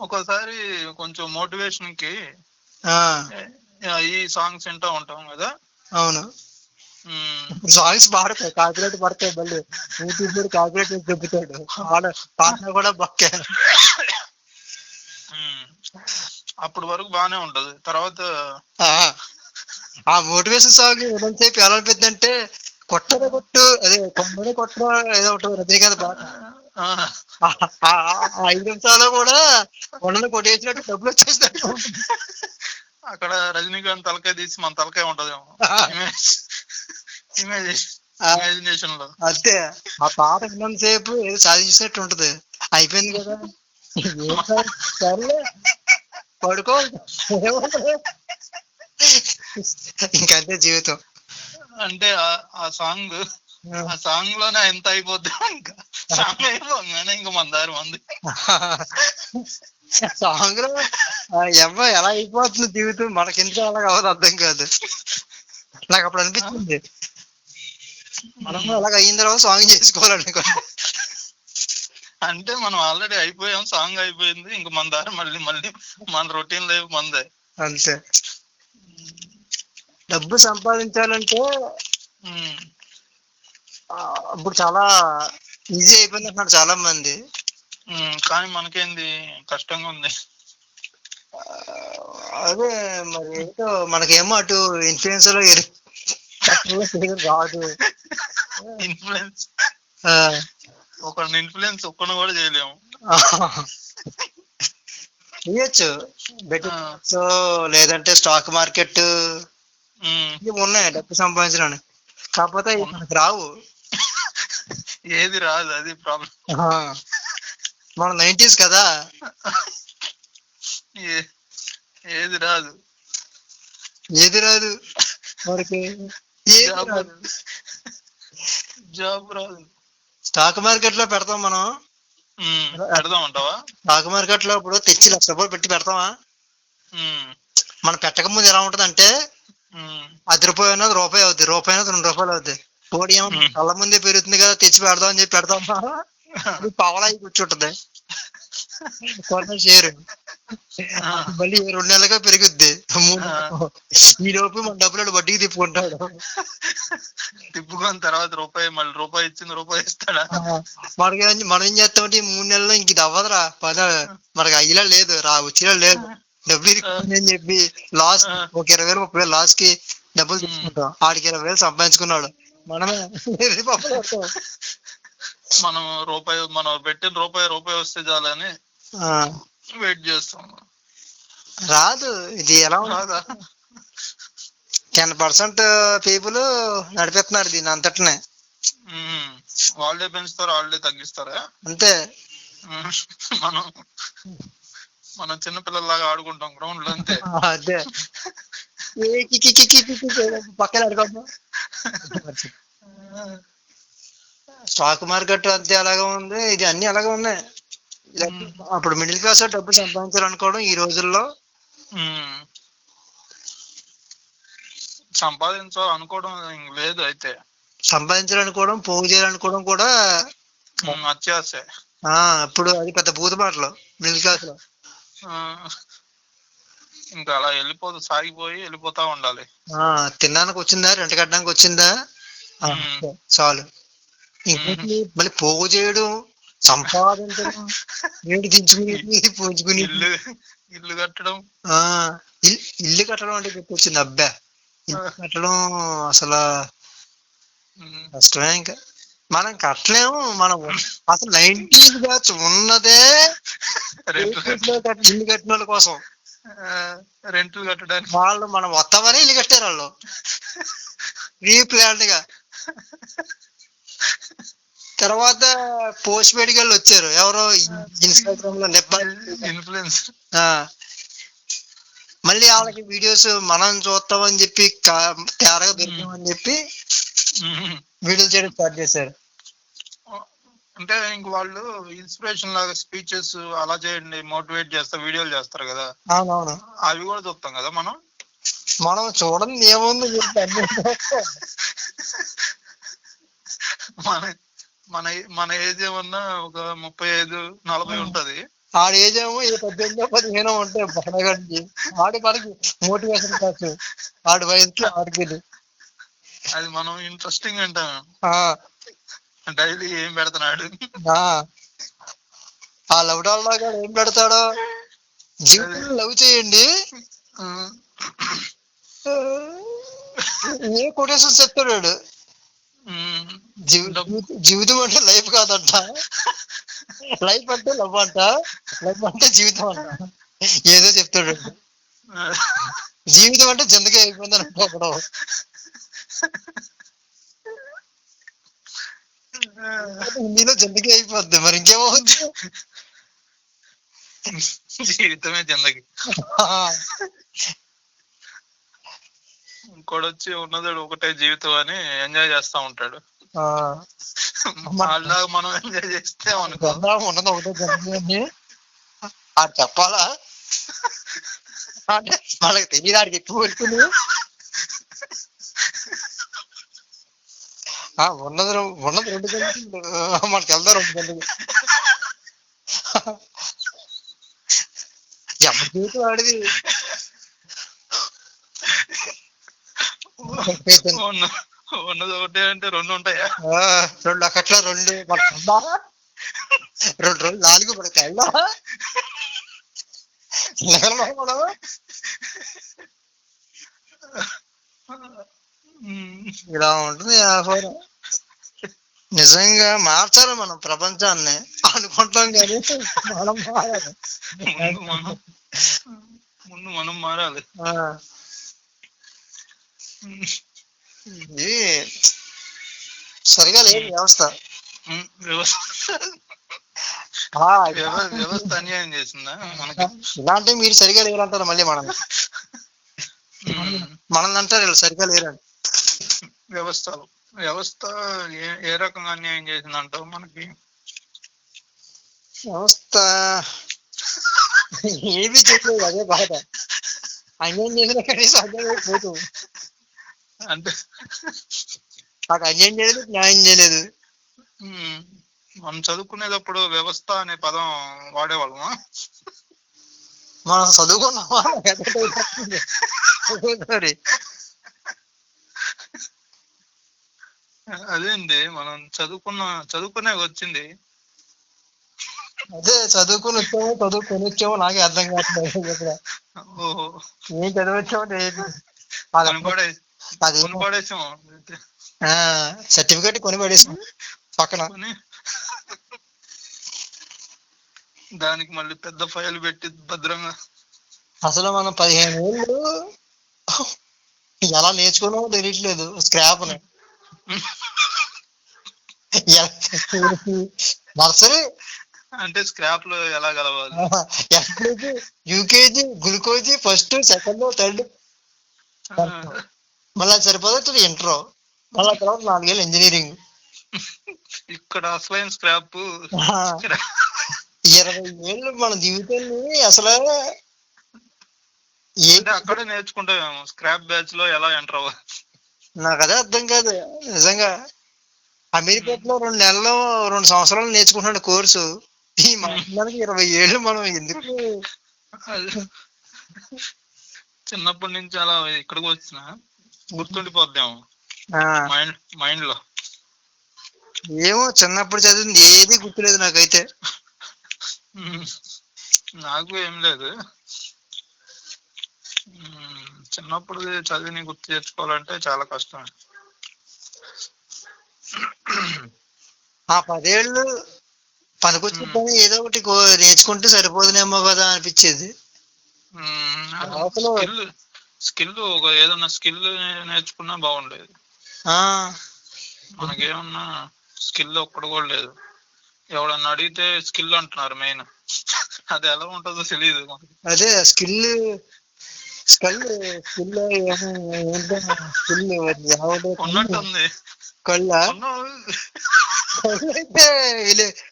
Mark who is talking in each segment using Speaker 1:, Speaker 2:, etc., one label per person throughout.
Speaker 1: ఒక్కోసారి కొంచెం మోటివేషన్ కి ఈ సాంగ్స్ వింటా ఉంటాం కదా.
Speaker 2: అవును, సాంగ్స్ పాడతాయి, కాపీరైట్ పడతాయి, మళ్ళీ యూట్యూబ్ కాపీరైట్ చెబుతాడు, పాడినా కూడా బొక్కే.
Speaker 1: అప్పటి వరకు బానే ఉంటది, తర్వాత
Speaker 2: ఆ మోటివేషన్ సాంగ్ ఏమంతసేపు ఎలా అనిపిస్తుంది అంటే కొట్టడే కొట్టు, అదే కొమ్మడే కొట్టడం ఏదో ఉంటుంది రజనీకాంత్ బాగా 5 నిమిషాలు కూడా కొండను కొట్టేసినట్టు డబ్బులు వచ్చేసినట్టు.
Speaker 1: అక్కడ రజనీకాంత్ తలకాయ తీసి మన తలకాయ ఉంటదేమో ఇమాజినేషన్ లో.
Speaker 2: అంతే, ఆ పాట విన్నంతసేపు ఏదో సాధించినట్టు ఉంటది. అయిపోయింది కదా సర్లే పడుకో, ఇంకంతే జీవితం.
Speaker 1: అంటే ఆ సాంగ్ లోనే ఎంత అయిపోద్ది, ఇంకా సాంగ్ అయిపోగానే ఇంకా మన దారి మంది.
Speaker 2: సాంగ్ లో ఎలా అయిపోతుంది జీవితం, మనకెందుకు అలా కావద్దు అర్థం కాదు. నాకు అప్పుడు అనిపించింది మనం అలాగ అయిన తర్వాత సాంగ్ చేసుకోవాలనుకో.
Speaker 1: అంటే మనం ఆల్రెడీ అయిపోయాం, సాంగ్ అయిపోయింది, ఇంకా మన దారి మళ్ళీ మన రొటీన్ లైఫ్ మందే.
Speaker 2: అంతే, డబ్బు సంపాదించాలంటే ఇప్పుడు చాలా ఈజీ అయిపోయింది అంటున్నారు చాలా మంది,
Speaker 1: కానీ మనకేంది కష్టంగా ఉంది.
Speaker 2: అదే మరి ఏంటో మనకేమో అటు ఇన్ఫ్లుయెన్స్ లో రాదు.
Speaker 1: ఇన్ఫ్లుయెన్స్ ఒకరిని ఇన్ఫ్లుయెన్స్ ఒక్కను కూడా చేయలేము.
Speaker 2: చేయొచ్చు బెట్టింగ్స్ లేదంటే స్టాక్ మార్కెట్ ఉన్నాయి డబ్బు సంపాదించడానికి, కాకపోతే మనకు రావు.
Speaker 1: ఏది రాదు, అది ప్రాబ్లం.
Speaker 2: మన 90s కదా,
Speaker 1: ఏది రాదు
Speaker 2: మనకి
Speaker 1: జాబ్ రాదు.
Speaker 2: స్టాక్ మార్కెట్ లో పెడతాం మనం,
Speaker 1: పెడదాం అంటావా?
Speaker 2: స్టాక్ మార్కెట్ లో ఇప్పుడు తెచ్చి ₹1,00,000 పెట్టి పెడతామా, మనం పెట్టక ముందు ఎలా ఉంటది అంటే ₹10 అనేది రూపాయి అవుద్ది, రూపాయి అనేది ₹2 అవుద్ది. పోడియం కళ్ళ ముందే పెరుగుతుంది కదా తెచ్చి పెడదాం అని చెప్పి పెడతామా, పవలాయి కూర్చుంటది షేర్, మళ్ళీ 2 నెలలుగా పెరుగుద్ది. ఈ లోపు మన డబ్బులు వడ్డీకి తిప్పుకుంటాడు,
Speaker 1: తిప్పుకున్న తర్వాత మళ్ళీ రూపాయి ఇచ్చింది రూపాయి ఇస్తాడా.
Speaker 2: మనం ఏం చేస్తామంటే 3 నెలల్లో ఇంక ఇది అవ్వదురా మనకి అయ్యేలా లేదు, వచ్చేలా లేదు, డబ్బులు అని చెప్పి లాస్ ఒక 20,000-30,000 లాస్ కి డబ్బులు తీసుకుంటాం. ఆడికి 20,000 సంపాదించుకున్నాడు, మనమే
Speaker 1: మనం పెట్టిన రూపాయి వస్తే చాలని వెయిట్ చేస్తాం.
Speaker 2: రాదు, ఇది ఎలా రాదా, 10% పీపుల్ నడిపిస్తున్నారు దీన్ని అంతటనే.
Speaker 1: వాళ్ళే పెంచుతారు, వాళ్ళే తగ్గిస్తారా, అంతే. మనం చిన్నపిల్లలాగా ఆడుకుంటాం గ్రౌండ్ లో, అంతే.
Speaker 2: అదే పక్కన ఆడుకుంటాం. స్టాక్ మార్కెట్ అంతే అలాగే ఉంది, ఇది అన్ని అలాగే ఉన్నాయి. అప్పుడు మిడిల్ క్లాస్ డబ్బు సంపాదించాలనుకోవడం ఈ రోజుల్లో,
Speaker 1: సంపాదించాలనుకోవడం లేదు, అయితే
Speaker 2: సంపాదించాలనుకోవడం పోగు చేయాలనుకోవడం కూడా
Speaker 1: అత్యాసే.
Speaker 2: ఇప్పుడు అది పెద్ద భూత మాటలు మిడిల్ క్లాస్ లో.
Speaker 1: ఇంకా అలా సాగిపోయి వెళ్ళిపోతా ఉండాలి.
Speaker 2: తినడానికి వచ్చిందా, రెంట్ కట్టడానికి వచ్చిందా, చాలు. ఇంకోటి మళ్ళీ పోగు చేయడం, సంపాదించడం, ఏంటి దించుకుని పోంచుకుని
Speaker 1: ఇల్లు కట్టడం.
Speaker 2: ఇల్లు కట్టడం అంటే గుర్తొచ్చింది, అబ్బా ఇల్లు కట్టడం అసలు కష్టమే. ఇంకా మనం కట్టలేము, మనం అసలు 90s బ్యాచ్ ఉన్నదే ఇల్లు కట్టిన వాళ్ళ కోసం,
Speaker 1: రెంట్లు కట్టడానికి.
Speaker 2: వాళ్ళు మనం వస్తామని ఇల్లు కట్టారు వాళ్ళు ప్రీ ప్లాన్డ్ గా. తర్వాత పోస్ట్ పెయిడ్ వాళ్ళు వచ్చారు, ఎవరో ఇన్స్టాగ్రామ్ లో
Speaker 1: ఇన్ఫ్లుయెన్స్.
Speaker 2: మళ్ళీ వాళ్ళకి వీడియోస్ మనం చూస్తామని చెప్పి తేరగా దొరికామని చెప్పి వీడియోలు చేయడం స్టార్ట్ చేశారు.
Speaker 1: అంటే ఇంక వాళ్ళు ఇన్స్పిరేషన్ లాగా స్పీచెస్ అలా చేయండి, మోటివేట్ చేస్తా వీడియోలు చేస్తారు కదా.
Speaker 2: అవునవును,
Speaker 1: అవి కూడా చూస్తాం కదా
Speaker 2: మనం చూడండి ఏముంది.
Speaker 1: మన ఏజ్ ఏమన్నా ఒక 35-40 ఉంటది.
Speaker 2: ఆడ ఏజ్ ఏమో 18-15 ఉంటాయి బడగండి. ఆడి మనకి మోటివేషన్ కావచ్చు ఆడి వయసుకి ఆడికి.
Speaker 1: అది మనం ఇంట్రెస్టింగ్ అంటాం డైలీ ఏం పెడుతున్నాడు.
Speaker 2: ఆ లవ్ డాల్ లాగా ఏం పెడతాడో, జీవితంలో లవ్ చేయండి ఏ కొటేషన్ చెప్తాడు. జీవితం అంటే లైఫ్ కాదంట, లైఫ్ అంటే లవ్ అంట, లవ్ అంటే జీవితం అంట, ఏదో చెప్తాడు. జీవితం అంటే జిందగీ అయిపోయిందని అనుకోవడం. హిందీలో జిందగీ అయిపోద్ది, మరి ఇంకేమవుద్ది?
Speaker 1: జీవితమే జిందగీ. ఇంకోటి వచ్చి ఉన్నది ఒకటే జీవితం అని ఎంజాయ్ చేస్తా ఉంటాడు. వాళ్ళలాగా మనం ఎంజాయ్ చేస్తే
Speaker 2: ఉన్నది ఒకటే జిందగీ అని ఆడు చెప్పాలా? అంటే మనకు తెలియదు, ఆడికి ఎక్కువ పెడుతుంది. ఉన్నది 2 గంటలు మనకి వెళ్తారు 2 గంటలు. ఎవరి జీవితం ఆడిది.
Speaker 1: ఉన్నది ఒకటే అంటే 2 ఉంటాయా?
Speaker 2: 2 అక్కట్లో 2 రోజులు 4 మనకి వెళ్దా ఇలా ఉంటుంది వ్యాపారం. నిజంగా మార్చాలి మనం ప్రపంచాన్ని అనుకుంటాం కానీ మనం మారాలి.
Speaker 1: ముందు మనం మారాలి.
Speaker 2: ఇది సరిగా లేదు వ్యవస్థ.
Speaker 1: వ్యవస్థ అన్యాయం చేసిందా మనకి?
Speaker 2: ఇలాంటివి మీరు సరిగా లేరంటారు మళ్ళీ మనల్ని అంటారు వీళ్ళు సరిగా లేరండి.
Speaker 1: వ్యవస్థ ఏ రకంగా అన్యాయం చేసిందంటావు మనకి?
Speaker 2: వ్యవస్థ ఏమీ చేయలేదు, అదే బాధ. అన్యాయం చేసిన కనీసం అన్యాయం పోతూ
Speaker 1: అంటే
Speaker 2: నాకు అన్యాయం చేయలేదు, న్యాయం చేయలేదు.
Speaker 1: మనం చదువుకునేటప్పుడు వ్యవస్థ అనే పదం వాడేవాళ్ళమా?
Speaker 2: మనం చదువుకున్నామా?
Speaker 1: అదేంటి మనం చదువుకునే వచ్చింది.
Speaker 2: అదే చదువుకుని వచ్చామో నాకే అర్థం కావట్లేదు. ఏం చదివచ్చామో సర్టిఫికేట్ కొని పడేసాం పక్కన.
Speaker 1: దానికి మళ్ళీ పెద్ద ఫైల్ పెట్టి భద్రంగా.
Speaker 2: అసలు మనం 15 ఏళ్ళు ఎలా నేర్చుకున్నామో తెలియట్లేదు. స్క్రాప్ నర్సరీ
Speaker 1: అంటే స్క్రాప్ లో ఎలా కలవాలి?
Speaker 2: ఎల్కేజీ, యూకేజీ, గ్లూకోజీ, ఫస్ట్, సెకండ్, థర్డ్, మళ్ళీ సరిపోతుంది ఇంటర్, మళ్ళీ తర్వాత 4 ఏళ్ళు ఇంజనీరింగ్.
Speaker 1: ఇక్కడ అసలైన స్క్రాప్
Speaker 2: 20 ఏళ్ళు మన జీవితాన్ని అసలు
Speaker 1: అక్కడే నేర్చుకుంటామేమో. స్క్రాప్ బ్యాచ్ లో ఎలా ఎంటర్ అవ్వాలి
Speaker 2: నాకు అదే అర్థం కాదు నిజంగా. అమీర్పేటలో 2 నెలలు 2 సంవత్సరాలు నేర్చుకుంటున్న కోర్సు ఈ మనకి 20 ఏళ్ళు మనం ఎందుకు?
Speaker 1: చిన్నప్పటి నుంచి అలా ఇక్కడికి వచ్చిన గుర్తుండిపోద్దాము మైండ్ లో.
Speaker 2: ఏమో చిన్నప్పుడు చదివింది ఏది గుర్తులేదు నాకైతే.
Speaker 1: నాకు ఏం లేదు. చిన్నప్పుడు చదివిని గుర్తు తెచ్చుకోవాలంటే చాలా కష్టం.
Speaker 2: ఆ 10 ఏళ్ళు పనికొచ్చి ఏదో ఒకటి నేర్చుకుంటే సరిపోదునేమో కదా అనిపించేది.
Speaker 1: స్కిల్ ఏదన్నా స్కిల్ నేర్చుకున్నా బాగుండేది. మనకేమన్నా స్కిల్ ఒక్కడు కూడా లేదు. ఎవడన్నా అడిగితే స్కిల్ అంటున్నారు మెయిన్. అది ఎలా ఉంటుందో తెలియదు.
Speaker 2: అదే స్కిల్
Speaker 1: ఉన్నట్టుంది.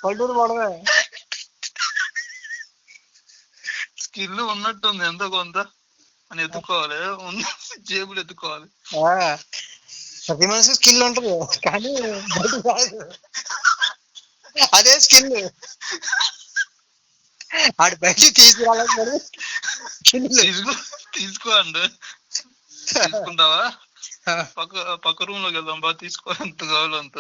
Speaker 2: పల్లూరు పడవే
Speaker 1: స్కిల్ ఉన్నట్టుంది ఎంతో కొంత అని ఎత్తుకోవాలి, జేబులు ఎత్తుకోవాలి.
Speaker 2: ప్రతి మనిషి స్కిల్ ఉంటది కానీ అదే స్కిల్ ఆడు బయటికి తీసుకురాలేదు.
Speaker 1: తీసుకో అండి, తీసుకుంటావా? పక్క రూమ్ లోకి వెళ్దాం బా, తీసుకో ఎంత కావాలో అంత.